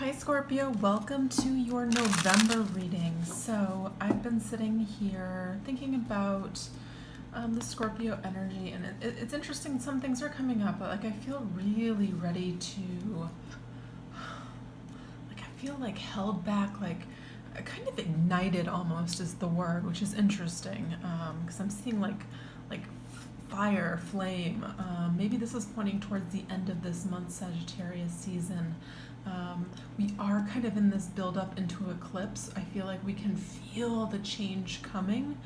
Hi Scorpio, welcome to your November reading. So I've been sitting here thinking about the Scorpio energy, and it's interesting. Some things are coming up, but like I feel really ready to, like I feel like held back, like kind of ignited almost is the word, which is interesting because I'm seeing like fire, flame. Maybe this is pointing towards the end of this month, Sagittarius season. We are kind of in this build up into eclipse. I feel like we can feel the change coming.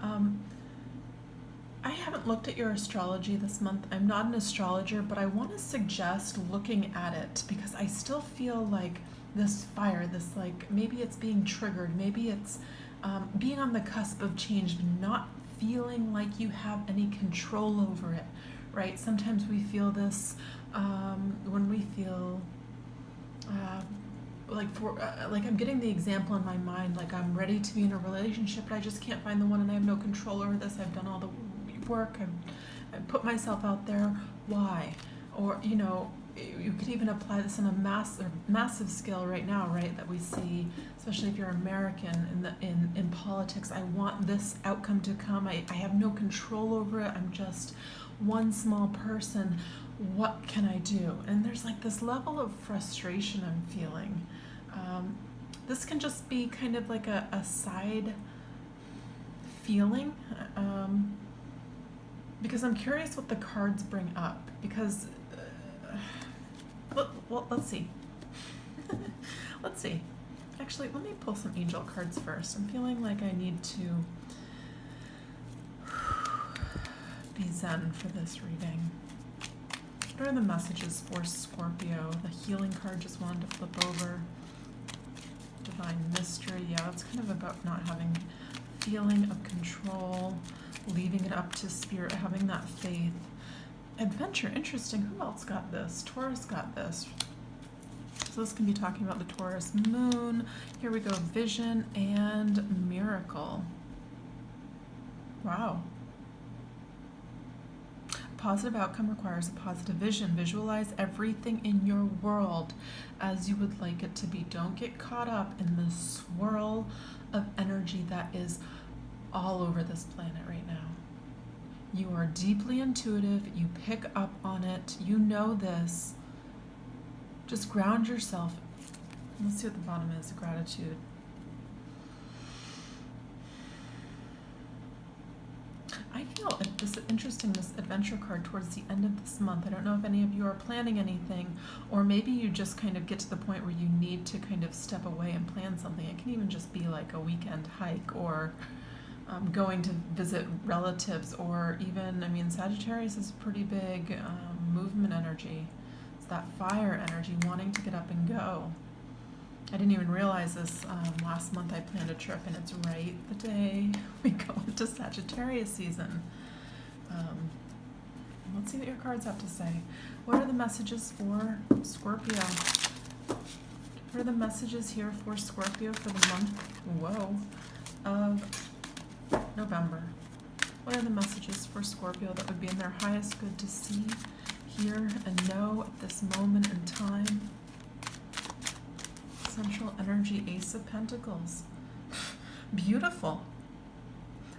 I haven't looked at your astrology this month. I'm not an astrologer, but I want to suggest looking at it because I still feel like this fire, this like maybe it's being triggered, maybe it's being on the cusp of change, not feeling like you have any control over it, right? Sometimes we feel this when we feel like I'm getting the example in my mind, like I'm ready to be in a relationship, but I just can't find the one, and I have no control over this. I've done all the work. I've put myself out there. Why? Or you could even apply this on a massive scale right now, right? That we see, especially if you're American in politics. I want this outcome to come. I have no control over it. I'm just one small person. What can I do? And there's like this level of frustration I'm feeling. This can just be kind of like a side feeling, because I'm curious what the cards bring up. Because, well, let's see. Let's see. Actually, let me pull some angel cards first. I'm feeling like I need to be zen for this reading. What are the messages for Scorpio? The healing card just wanted to flip over. Divine mystery. Yeah, it's kind of about not having feeling of control, leaving it up to spirit, having that faith. Adventure, interesting. Who else got this? Taurus got this. So this can be talking about the Taurus moon. Here we go, vision and miracle. Wow. Positive outcome requires a positive vision. Visualize everything in your world as you would like it to be. Don't get caught up in the swirl of energy that is all over this planet right now. You are deeply intuitive. You pick up on it. You know this. Just ground yourself. Let's see what the bottom is. Gratitude. I feel this interesting, this adventure card towards the end of this month. I don't know if any of you are planning anything, or maybe you just kind of get to the point where you need to kind of step away and plan something. It can even just be like a weekend hike, or going to visit relatives, or even, Sagittarius is pretty big movement energy. It's that fire energy, wanting to get up and go. I didn't even realize this. Last month I planned a trip, and it's right the day we go into Sagittarius season. Let's see what your cards have to say. What are the messages for Scorpio? What are the messages here for Scorpio for the month, of November? What are the messages for Scorpio that would be in their highest good to see, hear, and know at this moment in time? Central energy, Ace of Pentacles. Beautiful.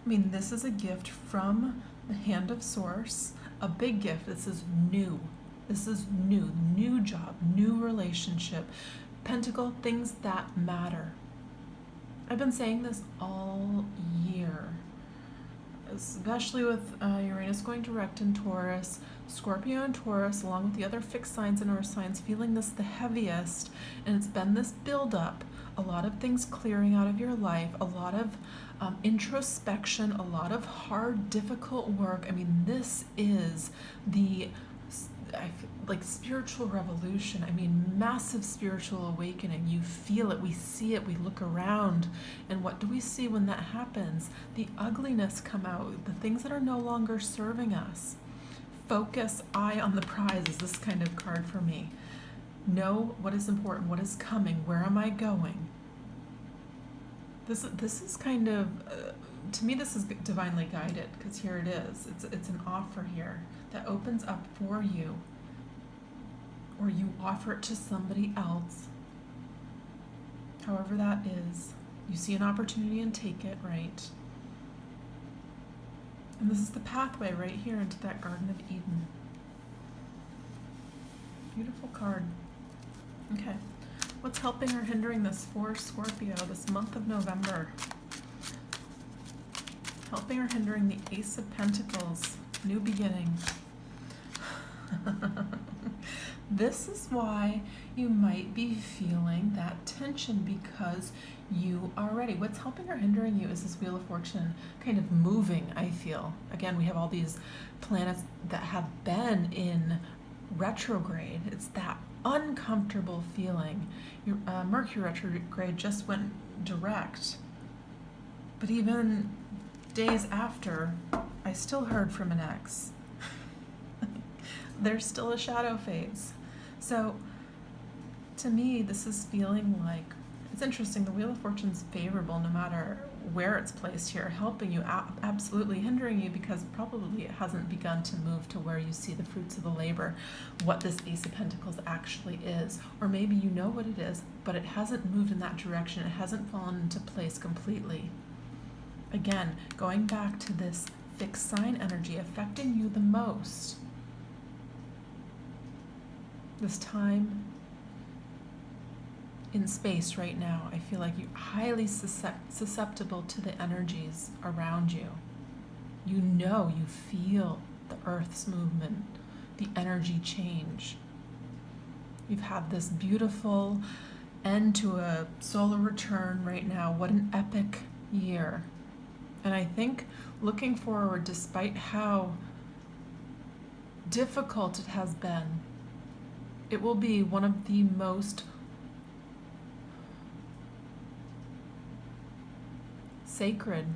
This is a gift from the hand of Source, a big gift. This is new. This is new job, new relationship. Pentacle, things that matter. I've been saying this all year, especially with Uranus going direct in Taurus, Scorpio and Taurus, along with the other fixed signs and earth signs, feeling this the heaviest, and it's been this build-up, a lot of things clearing out of your life, a lot of introspection, a lot of hard, difficult work. This is the spiritual revolution. Massive spiritual awakening. You feel it, we see it, we look around, and what do we see when that happens? The ugliness come out, the things that are no longer serving us. Focus, eye on the prize is this kind of card for me. Know what is important, what is coming, where am I going? This is kind of, to me, this is divinely guided, because here it is. It's an offer here that opens up for you, or you offer it to somebody else. however that is. You see an opportunity and take it, right? And this is the pathway right here into that Garden of Eden. Beautiful card. Okay. What's helping or hindering this for Scorpio this month of November? Helping or hindering the Ace of Pentacles, new beginning. This is why you might be feeling that tension, because you are ready. What's helping or hindering you is this Wheel of Fortune kind of moving, I feel. Again, we have all these planets that have been in retrograde. It's that uncomfortable feeling. Your Mercury retrograde just went direct. But even days after, I still heard from an ex. There's still a shadow phase. So to me, this is feeling like, it's interesting, the Wheel of Fortune's favorable no matter where it's placed here, helping you, absolutely hindering you because probably it hasn't begun to move to where you see the fruits of the labor, what this Ace of Pentacles actually is. Or maybe you know what it is, but it hasn't moved in that direction. It hasn't fallen into place completely. Again, going back to this fixed sign energy affecting you the most. This time in space right now, I feel like you're highly susceptible to the energies around you. You know, you feel the Earth's movement, the energy change. You've had this beautiful end to a solar return right now. What an epic year. And I think looking forward, despite how difficult it has been, it will be one of the most sacred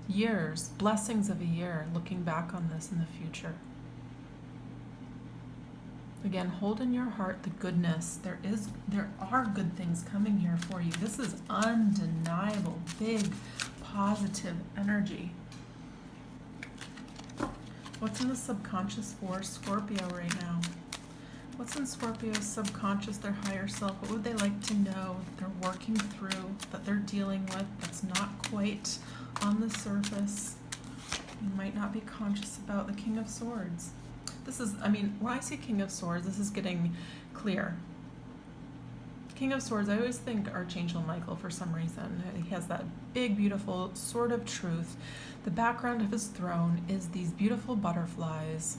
years, blessings of a year, looking back on this in the future. Again, hold in your heart the goodness. There are good things coming here for you. This is undeniable, big, positive energy. What's in the subconscious for Scorpio right now? What's in Scorpio's subconscious, their higher self? What would they like to know that they're working through, that they're dealing with, that's not quite on the surface? You might not be conscious about the King of Swords. This is, I mean, when I see King of Swords, this is getting clear. King of Swords, I always think Archangel Michael for some reason. He has that big, beautiful sword of truth. The background of his throne is these beautiful butterflies.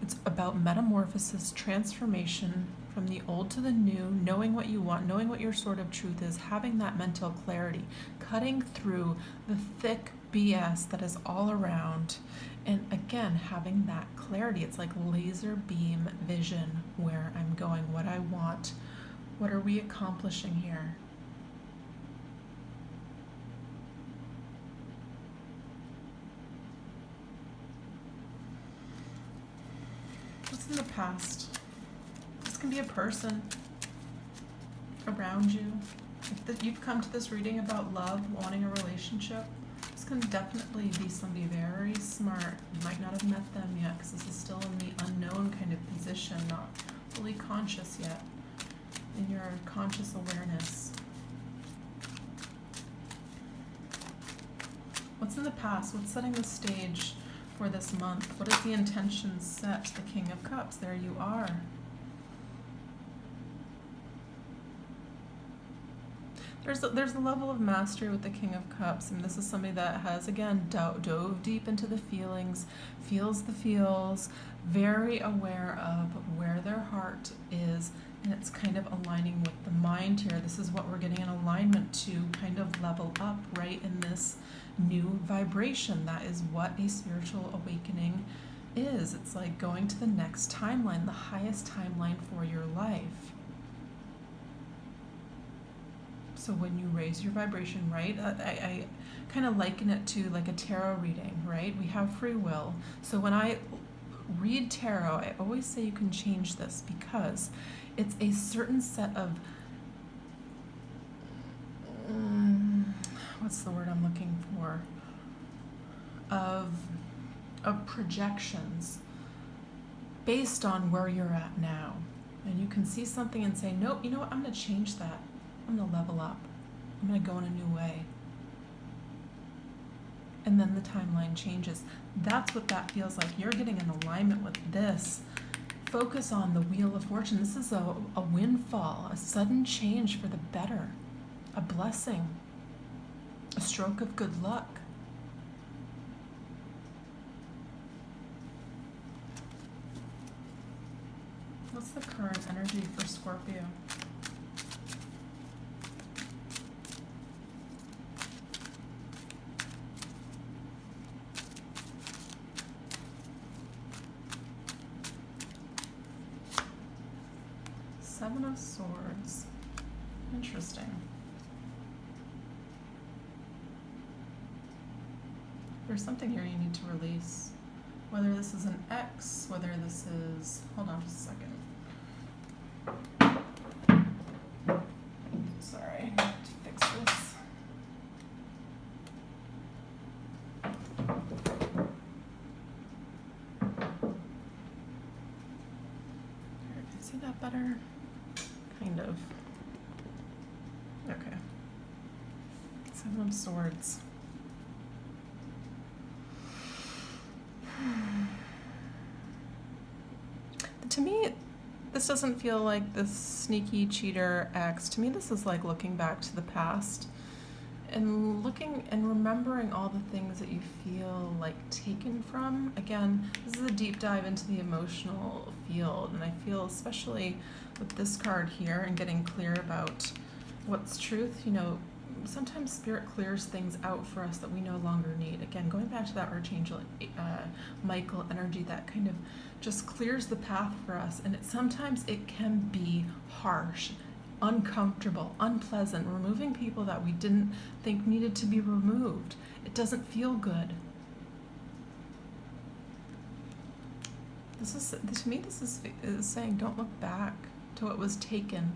It's about metamorphosis, transformation from the old to the new, knowing what you want, knowing what your sword of truth is, having that mental clarity, cutting through the thick BS that is all around. And again, having that clarity. It's like laser beam vision, where I'm going, what I want. What are we accomplishing here? What's in the past? This can be a person around you. If you've come to this reading about love, wanting a relationship, this can definitely be somebody very smart. You might not have met them yet because this is still in the unknown kind of position, not fully conscious yet. In your conscious awareness. What's in the past? What's setting the stage for this month? What is the intention set? The King of Cups. There you are. There's a level of mastery with the King of Cups, and this is somebody that has, again, dove deep into the feelings, feels the feels, very aware of where their heart is, and it's kind of aligning with the mind here. This is what we're getting in alignment to kind of level up right in this new vibration. That is what a spiritual awakening is. It's like going to the next timeline, the highest timeline for your life. So when you raise your vibration, right, I kind of liken it to like a tarot reading, right? We have free will. So when I read tarot, I always say you can change this because it's a certain set of, what's the word I'm looking for? Of projections based on where you're at now. And you can see something and say, nope, you know what, I'm going to change that. I'm going to level up. I'm going to go in a new way. And then the timeline changes. That's what that feels like. You're getting in alignment with this. Focus on the Wheel of Fortune. This is a windfall, a sudden change for the better, a blessing, a stroke of good luck. What's the current energy for Scorpio? Seven of Swords. Interesting. There's something here you need to release. Whether this is an ex, whether this is... Hold on just a second. Sorry, I need to fix this. There, can you see that better? Kind of. Okay. Seven of Swords. To me, this doesn't feel like this sneaky cheater ex. To me, this is like looking back to the past and looking and remembering all the things that you feel like taken from. Again, this is a deep dive into the emotional field, and I feel especially with this card here and getting clear about what's truth, you know, sometimes Spirit clears things out for us that we no longer need. Again, going back to that Archangel Michael energy, that kind of just clears the path for us. And sometimes it can be harsh, uncomfortable, unpleasant, removing people that we didn't think needed to be removed. It doesn't feel good. This is, to me, this is saying don't look back to what was taken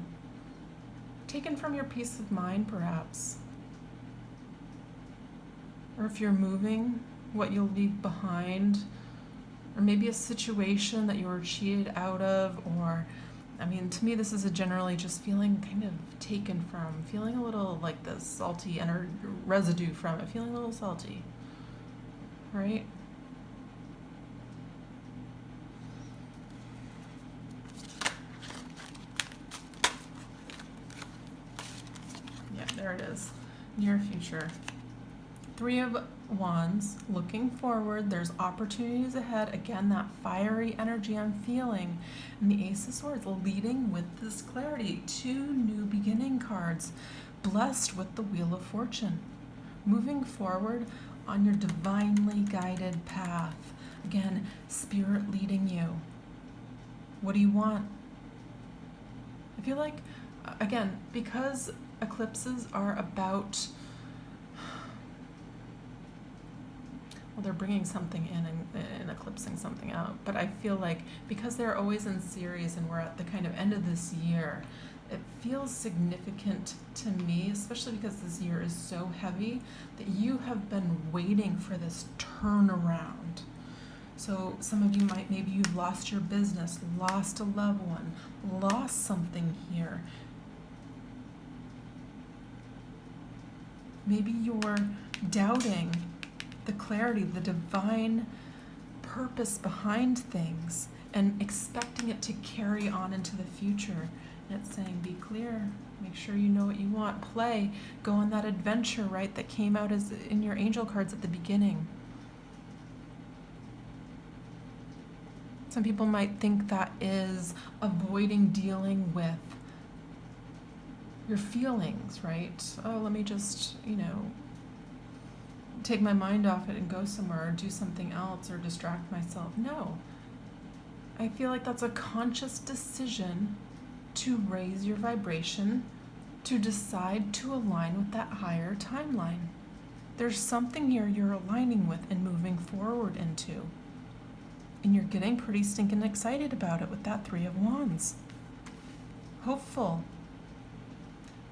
from your peace of mind, perhaps. Or if you're moving, what you'll leave behind, or maybe a situation that you were cheated out of, or, I mean, to me, this is a generally just feeling kind of taken from, feeling a little like the salty residue from it, feeling a little salty, right? There it is. Near future. Three of Wands. Looking forward. There's opportunities ahead. Again, that fiery energy I'm feeling. And the Ace of Swords leading with this clarity. Two new beginning cards. Blessed with the Wheel of Fortune. Moving forward on your divinely guided path. Again, Spirit leading you. What do you want? I feel like, again, because eclipses are about, well, they're bringing something in and eclipsing something out, but I feel like because they're always in series and we're at the kind of end of this year, it feels significant to me, especially because this year is so heavy, that you have been waiting for this turnaround. So some of you might, maybe you've lost your business, lost a loved one, lost something here. Maybe you're doubting the clarity, the divine purpose behind things and expecting it to carry on into the future. And it's saying, be clear, make sure you know what you want, play, go on that adventure, right, that came out as in your angel cards at the beginning. Some people might think that is avoiding dealing with your feelings, right? Oh, let me just, take my mind off it and go somewhere or do something else or distract myself. No. I feel like that's a conscious decision to raise your vibration, to decide to align with that higher timeline. There's something here you're aligning with and moving forward into. And you're getting pretty stinking excited about it with that Three of Wands. Hopeful.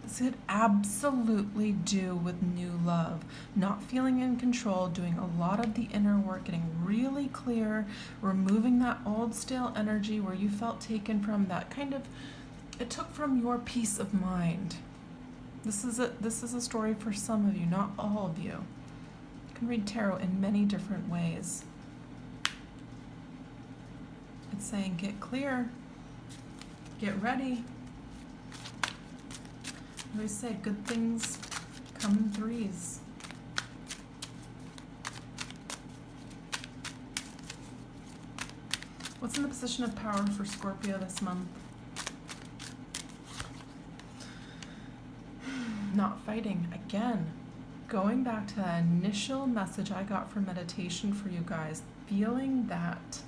This could absolutely do with new love, not feeling in control, doing a lot of the inner work, getting really clear, removing that old stale energy where you felt taken from, that kind of, it took from your peace of mind. This is a story for some of you, not all of you. You can read tarot in many different ways. It's saying get clear, get ready. I always say good things come in threes. What's in the position of power for Scorpio this month? Not fighting. Again, going back to that initial message I got for meditation for you guys, feeling that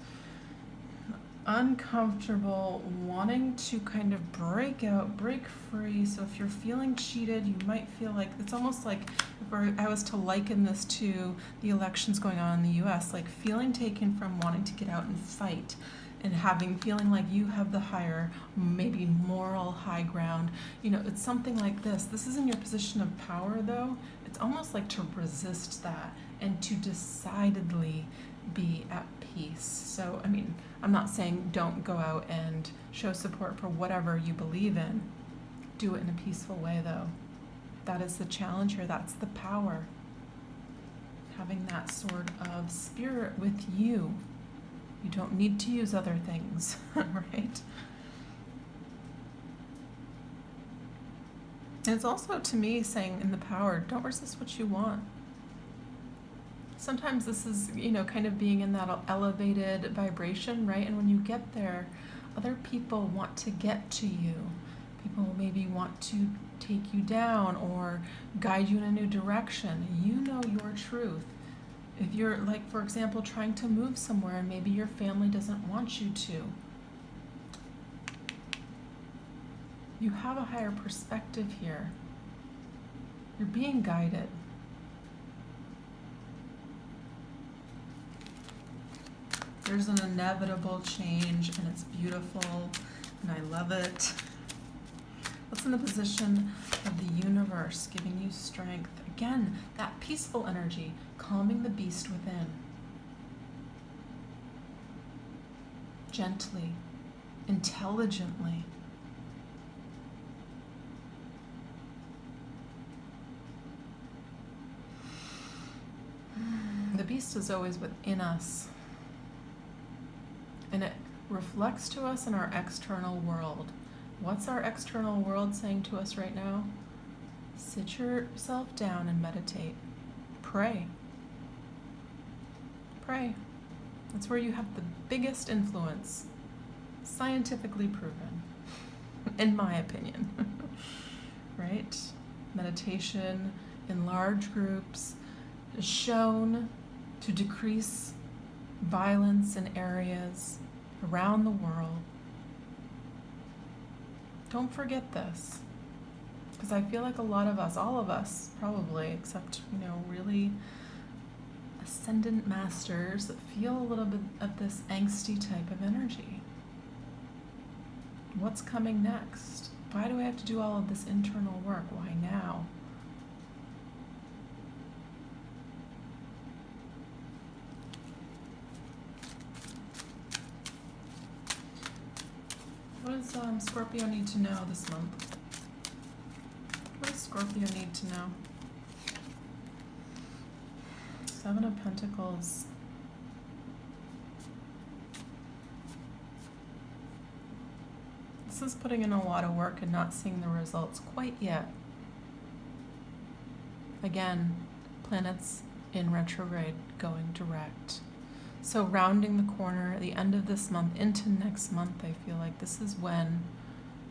uncomfortable, wanting to kind of break out, break free. So if you're feeling cheated, you might feel like, it's almost like if I was to liken this to the elections going on in the US, like feeling taken from wanting to get out and fight and feeling like you have the higher, maybe moral high ground. You know, it's something like this. This isn't your position of power though. It's almost like to resist that and to decidedly be at peace. So, I mean, I'm not saying don't go out and show support for whatever you believe in. Do it in a peaceful way though. That is the challenge here. That's the power. Having that sort of spirit with you. You don't need to use other things, right? And it's also, to me, saying in the power, don't resist what you want. Sometimes this is, you know, kind of being in that elevated vibration, right? And when you get there, other people want to get to you. People maybe want to take you down or guide you in a new direction. You know your truth. If you're, like, for example, trying to move somewhere and maybe your family doesn't want you to, you have a higher perspective here. You're being guided. There's an inevitable change and it's beautiful and I love it. What's in the position of the universe giving you strength? Again, that peaceful energy, calming the beast within. Gently, intelligently. The beast is always within us. And it reflects to us in our external world. What's our external world saying to us right now? Sit yourself down and meditate. Pray. Pray. That's where you have the biggest influence. Scientifically proven, in my opinion. Right? Meditation in large groups is shown to decrease violence in areas around the world. Don't forget this, because I feel like a lot of us, all of us probably, except, you know, really ascendant masters that feel a little bit of this angsty type of energy. What's coming next? Why do I have to do all of this internal work? Why now? What does Scorpio need to know this month? What does Scorpio need to know? Seven of Pentacles. This is putting in a lot of work and not seeing the results quite yet. Again, planets in retrograde going direct. So rounding the corner at the end of this month into next month, I feel like this is when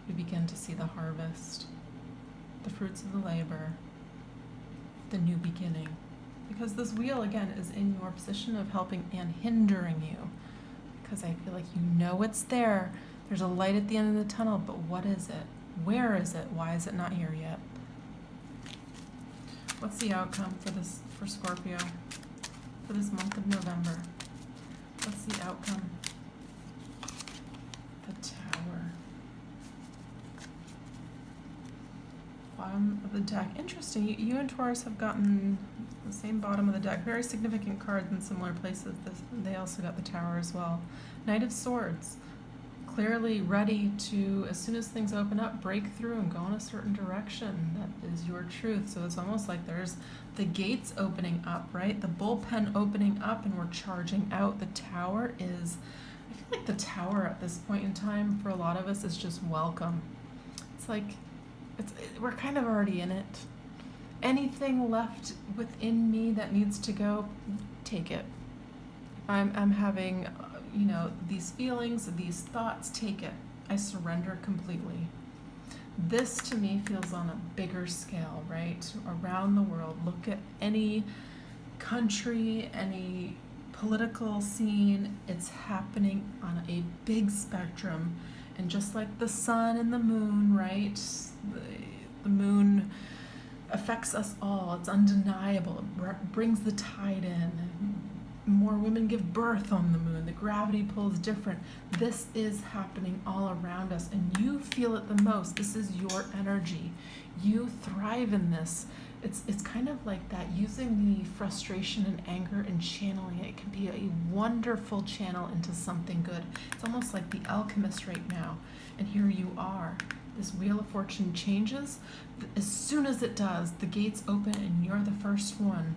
we begin to see the harvest, the fruits of the labor, the new beginning. Because this wheel, again, is in your position of helping and hindering you. Because I feel like you know it's there. There's a light at the end of the tunnel, but what is it? Where is it? Why is it not here yet? What's the outcome for Scorpio for this month of November? What's the outcome? The Tower. bottom of the deck. Interesting. You and Taurus have gotten the same bottom of the deck. Very significant cards in similar places. They also got the Tower as well. Knight of Swords. Clearly ready to, as soon as things open up, break through and go in a certain direction. That is your truth. So it's almost like there's the gates opening up, right? The bullpen opening up and we're charging out. The Tower is, I feel like the Tower at this point in time for a lot of us is just welcome. It's like, we're kind of already in it. Anything left within me that needs to go, take it. I'm having, these feelings, these thoughts, take it. I surrender completely. This to me feels on a bigger scale, right? Around the world, look at any country, any political scene, it's happening on a big spectrum. And just like the sun and the moon, right? The moon affects us all. It's undeniable. It brings the tide in. More women give birth on the moon. The gravity pull is different. This is happening all around us, and you feel it the most. This is your energy. You thrive in this. It's kind of like that, using the frustration and anger and channeling it. It can be a wonderful channel into something good. It's almost like the alchemist right now. And here you are. This Wheel of Fortune changes. As soon as it does, the gates open and you're the first one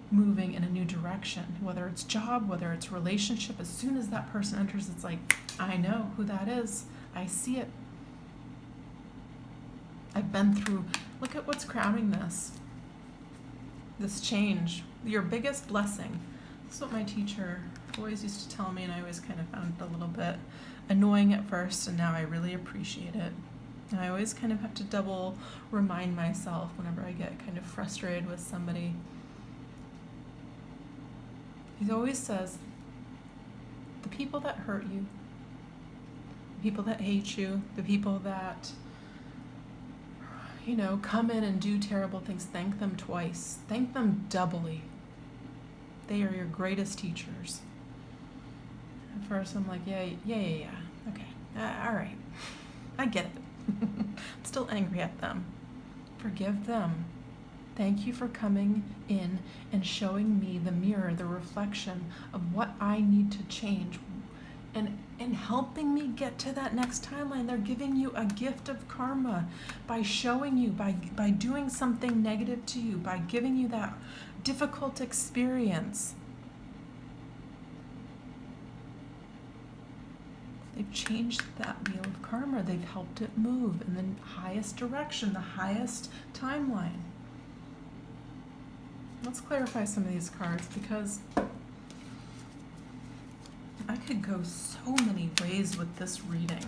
moving in a new direction. Whether it's job, whether it's relationship, as soon as that person enters, it's like, I know who that is. I see it. I've been through, look at what's crowning this. This change, your biggest blessing. This is what my teacher always used to tell me, and I always kind of found it a little bit annoying at first, and now I really appreciate it. And I always kind of have to double remind myself whenever I get kind of frustrated with somebody. He always says, the people that hurt you, the people that hate you, the people that come in and do terrible things, thank them twice. Thank them doubly. They are your greatest teachers. At first I'm like, yeah, okay, all right, I get it. I'm still angry at them. Forgive them. Thank you for coming in and showing me the mirror, the reflection of what I need to change, and helping me get to that next timeline. They're giving you a gift of karma by showing you, by doing something negative to you, by giving you that difficult experience. They've changed that wheel of karma. They've helped it move in the highest direction, the highest timeline. Let's clarify some of these cards, because I could go so many ways with this reading.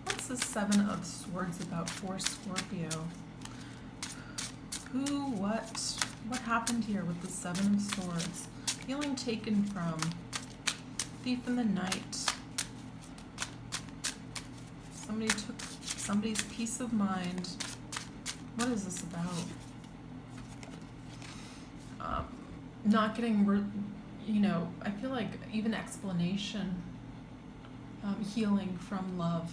What's the Seven of Swords about for Scorpio? Who, what happened here with the Seven of Swords? Feeling taken from. Thief in the Night. Somebody took somebody's peace of mind. What is this about? Not getting, I feel like even explanation, healing from love.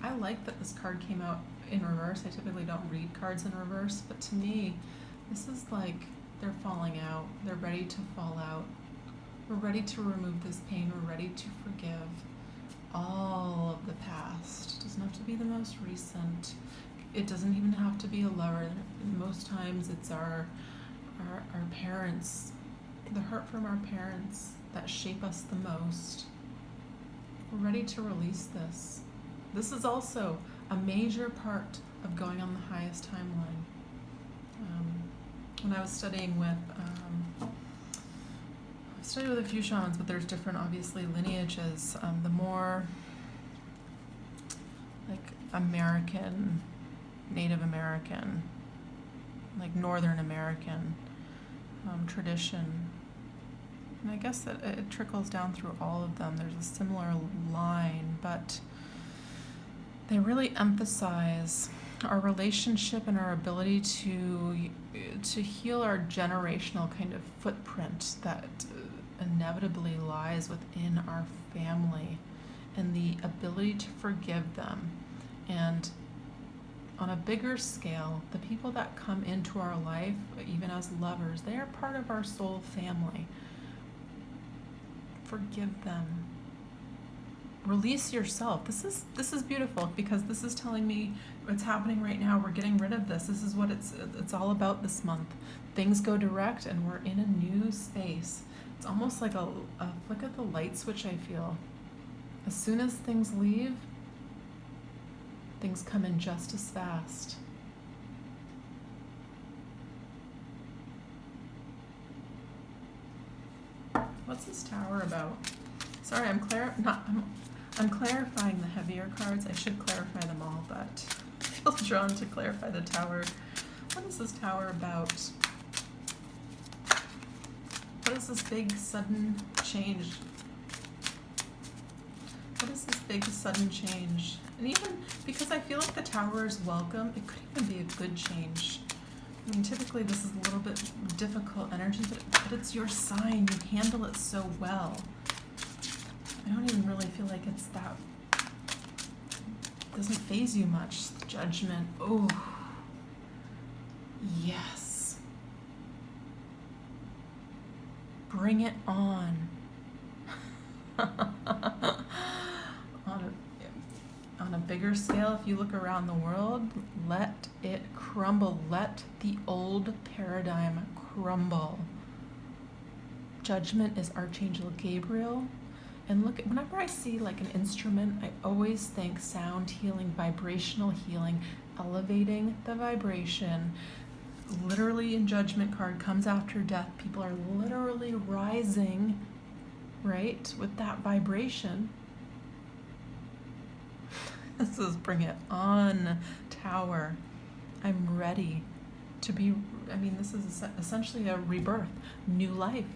I like that this card came out in reverse. I typically don't read cards in reverse, but to me, this is like they're falling out. They're ready to fall out. We're ready to remove this pain. We're ready to forgive all of the past. It doesn't have to be the most recent. It doesn't even have to be a lover. Most times it's our parents, the hurt from our parents that shape us the most. We're ready to release this. This is also a major part of going on the highest timeline. When I was studying with, I studied with a few shamans, but there's different, obviously, lineages. The more like American, Native American, like Northern American tradition, and I guess that it trickles down through all of them. There's a similar line, but they really emphasize our relationship and our ability to heal our generational kind of footprint that inevitably lies within our family, and the ability to forgive them. And on a bigger scale, the people that come into our life, even as lovers, they are part of our soul family. Forgive them. Release yourself. This is beautiful, because this is telling me what's happening right now. We're getting rid of this. This is what it's all about this month. Things go direct and we're in a new space. It's almost like a flick of the light switch, I feel. As soon as things leave, things come in just as fast. What's this tower about? Sorry, I'm clarifying the heavier cards. I should clarify them all, but I feel drawn to clarify the tower. What is this tower about? What is this big sudden change? What is this big sudden change? And even because I feel like the tower is welcome, it could even be a good change. I mean, typically this is a little bit difficult energy, but it's your sign. You handle it so well. I don't even really feel like it's that. It doesn't faze you much. Judgment. Oh, yes. Bring it on. On a bigger scale, if you look around the world, let it crumble. Let the old paradigm crumble. Judgment is Archangel Gabriel. And look, whenever I see like an instrument, I always think sound healing, vibrational healing, elevating the vibration. Literally, in Judgment card comes after death. People are literally rising, right, with that vibration. This is Bring It On Tower. I'm ready to be, I mean, this is essentially a rebirth, new life,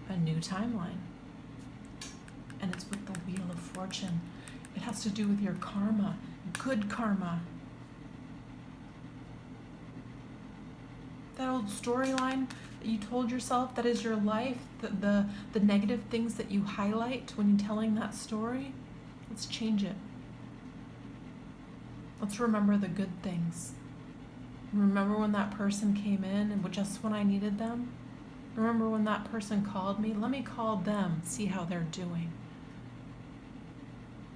a new timeline. And it's with the Wheel of Fortune. It has to do with your karma, good karma. That old storyline that you told yourself that is your life, the negative things that you highlight when you're telling that story, let's change it. Let's remember the good things. Remember when that person came in and just when I needed them? Remember when that person called me? Let me call them, see how they're doing.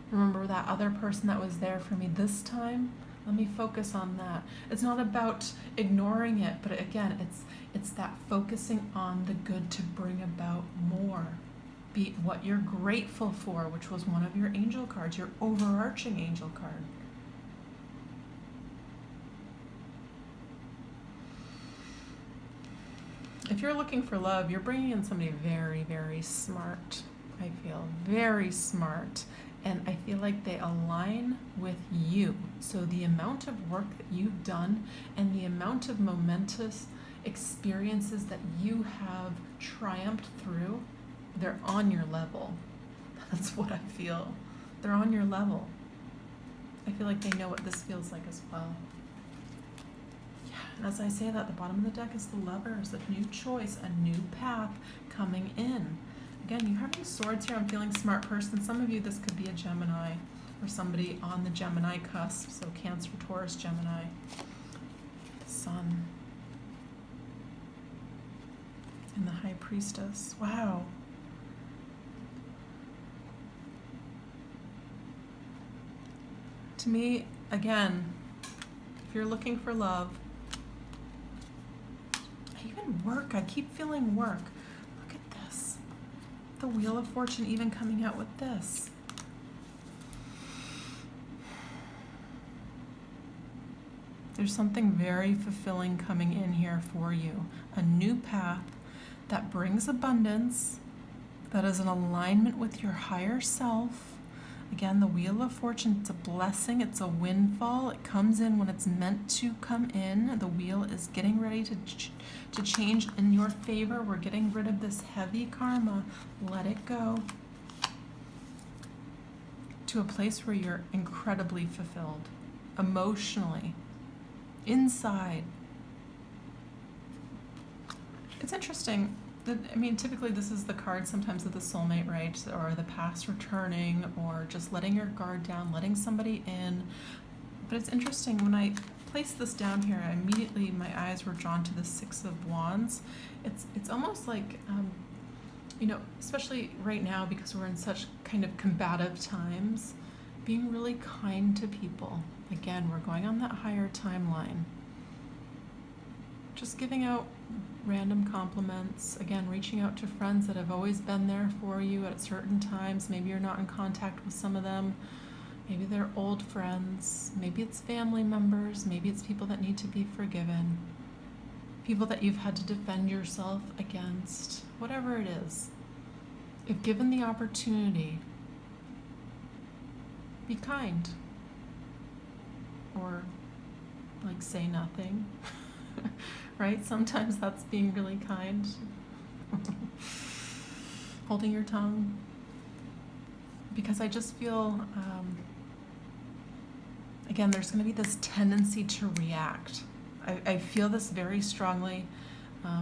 Remember that other person that was there for me this time? Let me focus on that. It's not about ignoring it, but again, it's that focusing on the good to bring about more. Be what you're grateful for, which was one of your angel cards, your overarching angel card. If you're looking for love, you're bringing in somebody very, very smart, I feel. Very smart. And I feel like they align with you. So the amount of work that you've done and the amount of momentous experiences that you have triumphed through, they're on your level. That's what I feel. They're on your level. I feel like they know what this feels like as well. And as I say that, the bottom of the deck is the Lovers, a new choice, a new path coming in. Again, you have these swords here. I'm feeling smart person. Some of you, this could be a Gemini or somebody on the Gemini cusp. So Cancer, Taurus, Gemini, Sun, and the High Priestess. Wow. To me, again, if you're looking for love, even work, I keep feeling work. Look at this. The Wheel of Fortune even coming out with this. There's something very fulfilling coming in here for you. A new path that brings abundance, that is in alignment with your higher self. Again, the Wheel of Fortune, it's a blessing, it's a windfall. It comes in when it's meant to come in. The wheel is getting ready to change in your favor. We're getting rid of this heavy karma. Let it go to a place where you're incredibly fulfilled, emotionally, inside. It's interesting. I mean, typically this is the card sometimes of the soulmate, right? Or the past returning, or just letting your guard down, letting somebody in. But it's interesting, when I placed this down here, immediately my eyes were drawn to the Six of Wands. It's almost like, especially right now because we're in such kind of combative times, being really kind to people. Again, we're going on that higher timeline. Just giving out random compliments. Again, reaching out to friends that have always been there for you at certain times. Maybe you're not in contact with some of them. Maybe they're old friends. Maybe it's family members. Maybe it's people that need to be forgiven. People that you've had to defend yourself against. Whatever it is. If given the opportunity, be kind. Or, say nothing. Right? Sometimes that's being really kind. Holding your tongue. Because I just feel, again, there's going to be this tendency to react. I feel this very strongly.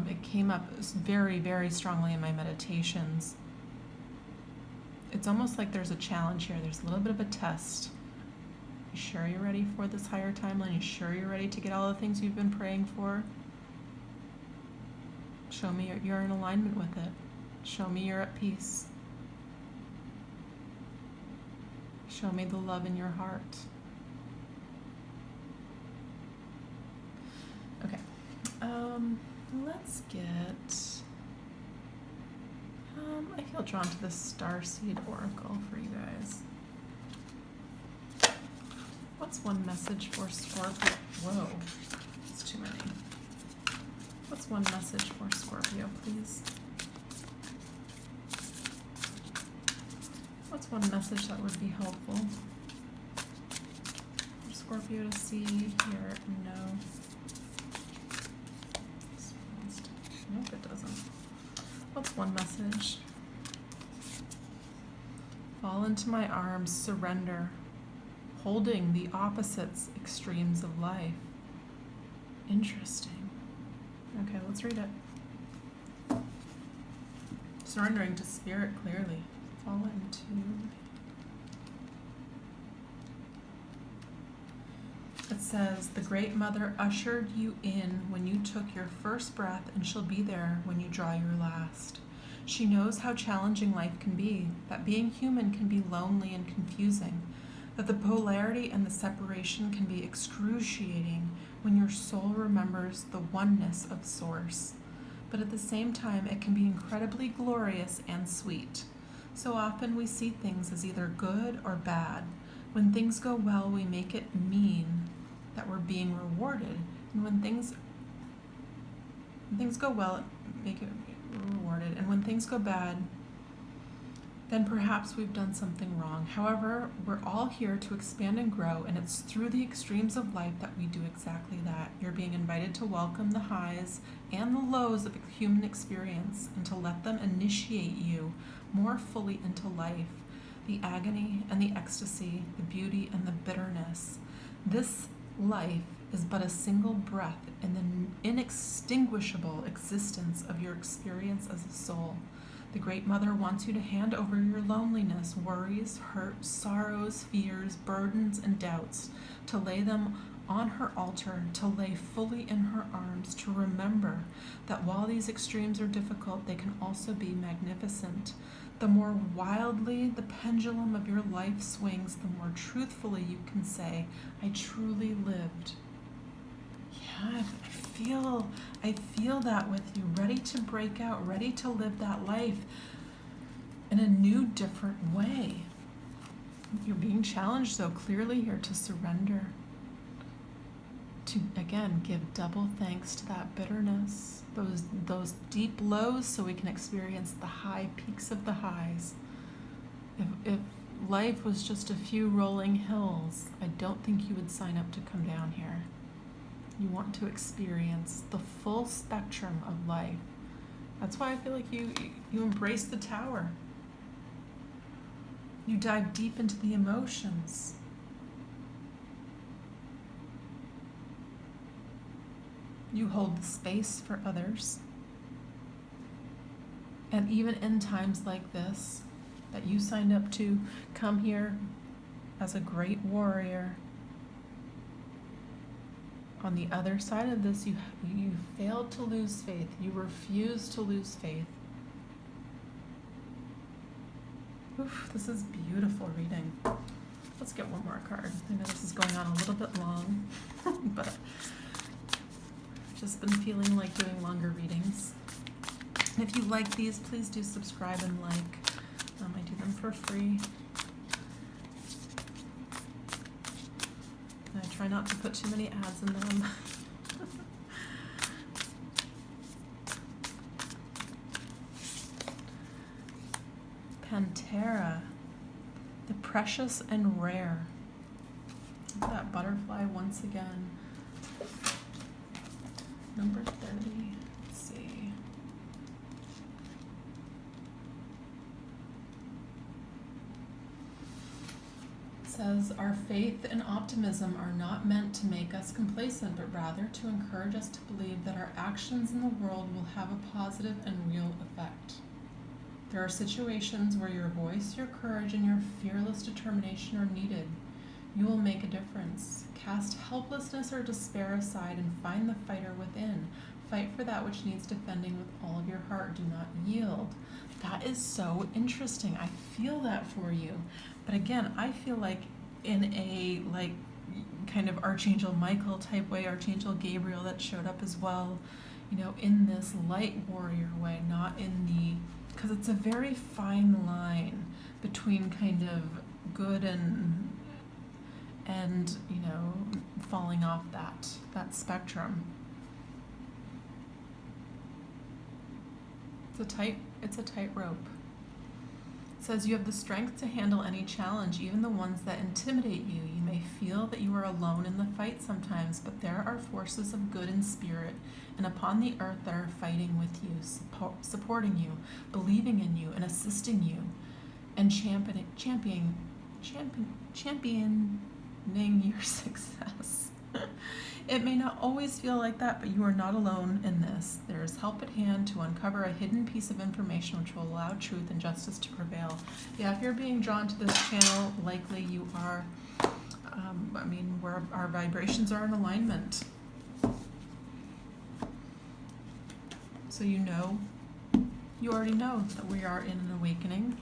It came up very, very strongly in my meditations. It's almost like there's a challenge here. There's a little bit of a test. You sure you're ready for this higher timeline? You sure you're ready to get all the things you've been praying for? Show me you're in alignment with it. Show me you're at peace. Show me the love in your heart. Okay. Let's get... I feel drawn to the Starseed Oracle for you guys. What's one message for Scorpio? Whoa, it's too many. What's one message for Scorpio, please? What's one message that would be helpful for Scorpio to see, hear, and know? Nope, it doesn't. What's one message? Fall into my arms, surrender, holding the opposites extremes of life. Interesting. Okay, let's read it. Surrendering to spirit clearly. Fall into... It says, the Great Mother ushered you in when you took your first breath, and she'll be there when you draw your last. She knows how challenging life can be, that being human can be lonely and confusing, that the polarity and the separation can be excruciating when your soul remembers the oneness of Source. But at the same time, it can be incredibly glorious and sweet. So often we see things as either good or bad. When things go well, we make it mean that we're being rewarded. And when things go well, make it rewarded. And when things go bad, then perhaps we've done something wrong. However, we're all here to expand and grow, and it's through the extremes of life that we do exactly that. You're being invited to welcome the highs and the lows of human experience and to let them initiate you more fully into life, the agony and the ecstasy, the beauty and the bitterness. This life is but a single breath in the inextinguishable existence of your experience as a soul. The Great Mother wants you to hand over your loneliness, worries, hurt, sorrows, fears, burdens, and doubts, to lay them on her altar, to lay fully in her arms, to remember that while these extremes are difficult, they can also be magnificent. The more wildly the pendulum of your life swings, the more truthfully you can say, I truly lived. Yeah, I feel that with you, ready to break out, ready to live that life in a new, different way. You're being challenged, though, clearly here to surrender, to, again, give double thanks to that bitterness, those deep lows, so we can experience the high peaks of the highs. If life was just a few rolling hills, I don't think you would sign up to come down here. You want to experience the full spectrum of life. That's why I feel like you embrace the tower. You dive deep into the emotions. You hold the space for others. And even in times like this, that you signed up to come here as a great warrior, On the other side of this, you failed to lose faith. You refused to lose faith. Oof, this is beautiful reading. Let's get one more card. I know this is going on a little bit long, but I've just been feeling like doing longer readings. And if you like these, please do subscribe and like. I do them for free. And I try not to put too many ads in them. Pantera, the precious and rare. Look at that butterfly once again. Number 30. Let's see. It says, our faith and optimism are not meant to make us complacent, but rather to encourage us to believe that our actions in the world will have a positive and real effect. There are situations where your voice, your courage, and your fearless determination are needed. You will make a difference. Cast helplessness or despair aside and find the fighter within. Fight for that which needs defending with all of your heart. Do not yield. That is so interesting. I feel that for you. But again, I feel like in a kind of Archangel Michael type way, Archangel Gabriel that showed up as well, in this light warrior way, not in the, because it's a very fine line between kind of good and falling off that spectrum. It's a tightrope. It says you have the strength to handle any challenge, even the ones that intimidate you. You may feel that you are alone in the fight sometimes, but there are forces of good in spirit and upon the earth that are fighting with you, supporting you, believing in you, and assisting you, and championing your success. It may not always feel like that, but you are not alone in this. There is help at hand to uncover a hidden piece of information which will allow truth and justice to prevail. Yeah, if you're being drawn to this channel, likely you are, where our vibrations are in alignment. So you already know that we are in an awakening,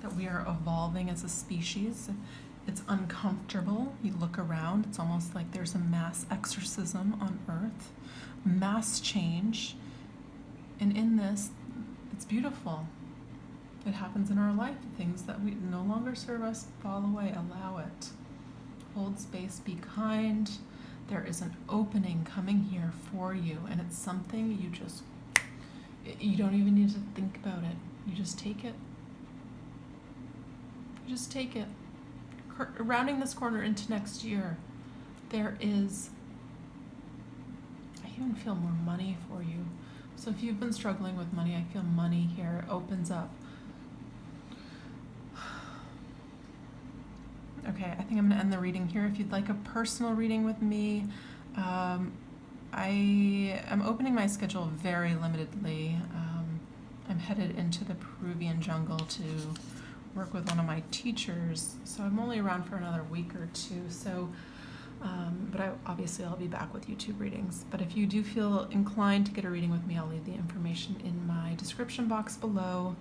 that we are evolving as a species. It's uncomfortable. You look around, it's almost like there's a mass exorcism on Earth, mass change. And in this, it's beautiful. It happens in our life. Things that we no longer serve us fall away. Allow it. Hold space, be kind. There is an opening coming here for you, and it's something you don't even need to think about it. You just take it. You just take it. Rounding this corner into next year, I even feel more money for you. So if you've been struggling with money, I feel money here. It opens up. Okay, I think I'm going to end the reading here. If you'd like a personal reading with me, I am opening my schedule very limitedly. I'm headed into the Peruvian jungle to work with one of my teachers, so I'm only around for another week or two. So, but obviously I'll be back with YouTube readings. But if you do feel inclined to get a reading with me, I'll leave the information in my description box below.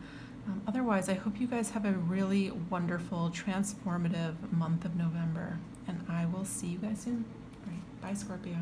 Otherwise, I hope you guys have a really wonderful, transformative month of November, and I will see you guys soon. All right, bye, Scorpio.